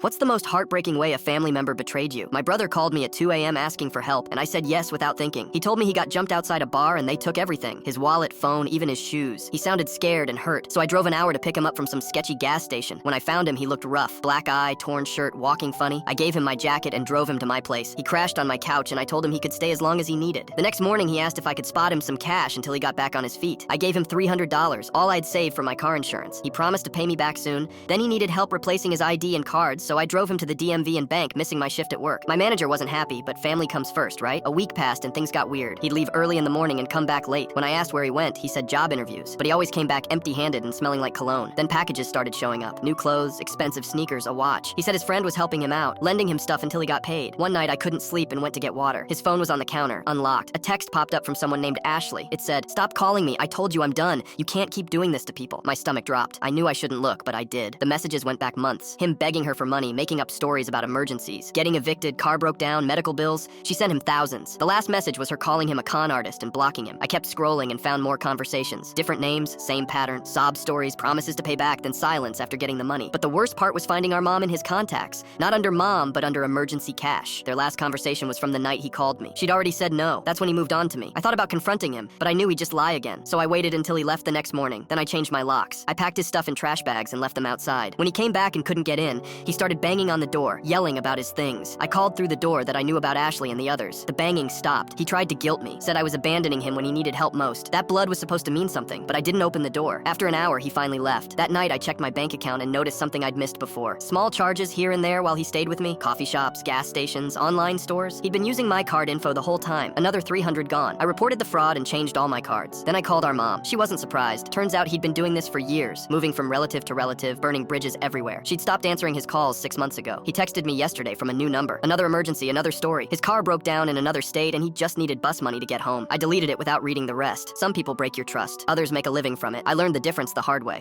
What's the most heartbreaking way a family member betrayed you? My brother called me at 2 a.m. asking for help, and I said yes without thinking. He told me he got jumped outside a bar and they took everything. His wallet, phone, even his shoes. He sounded scared and hurt, so I drove an hour to pick him up from some sketchy gas station. When I found him, he looked rough. Black eye, torn shirt, walking funny. I gave him my jacket and drove him to my place. He crashed on my couch and I told him he could stay as long as he needed. The next morning, he asked if I could spot him some cash until he got back on his feet. I gave him $300, all I'd saved from my car insurance. He promised to pay me back soon. Then he needed help replacing his ID and cards, so I drove him to the DMV and bank, missing my shift at work. My manager wasn't happy, but family comes first, right? A week passed and things got weird. He'd leave early in the morning and come back late. When I asked where he went, he said job interviews, but he always came back empty-handed and smelling like cologne. Then packages started showing up. New clothes, expensive sneakers, a watch. He said his friend was helping him out, lending him stuff until he got paid. One night I couldn't sleep and went to get water. His phone was on the counter, unlocked. A text popped up from someone named Ashley. It said, "Stop calling me. I told you I'm done. You can't keep doing this to people." My stomach dropped. I knew I shouldn't look, but I did. The messages went back months. Him begging her for money, making up stories about emergencies. Getting evicted, car broke down, medical bills. She sent him thousands. The last message was her calling him a con artist and blocking him. I kept scrolling and found more conversations. Different names, same pattern, sob stories, promises to pay back, then silence after getting the money. But the worst part was finding our mom in his contacts. Not under mom, but under emergency cash. Their last conversation was from the night he called me. She'd already said no. That's when he moved on to me. I thought about confronting him, but I knew he'd just lie again. So I waited until he left the next morning. Then I changed my locks. I packed his stuff in trash bags and left them outside. When he came back and couldn't get in, he started banging on the door, yelling about his things. I called through the door that I knew about Ashley and the others. The banging stopped. He tried to guilt me, said I was abandoning him when he needed help most. That blood was supposed to mean something, but I didn't open the door. After an hour, he finally left. That night, I checked my bank account and noticed something I'd missed before. Small charges here and there while he stayed with me. Coffee shops, gas stations, online stores. He'd been using my card info the whole time. Another $300 gone. I reported the fraud and changed all my cards. Then I called our mom. She wasn't surprised. Turns out he'd been doing this for years, moving from relative to relative, burning bridges everywhere. She'd stopped answering his calls 6 months ago. He texted me yesterday from a new number. Another emergency, another story. His car broke down in another state and he just needed bus money to get home. I deleted it without reading the rest. Some people break your trust. Others make a living from it. I learned the difference the hard way.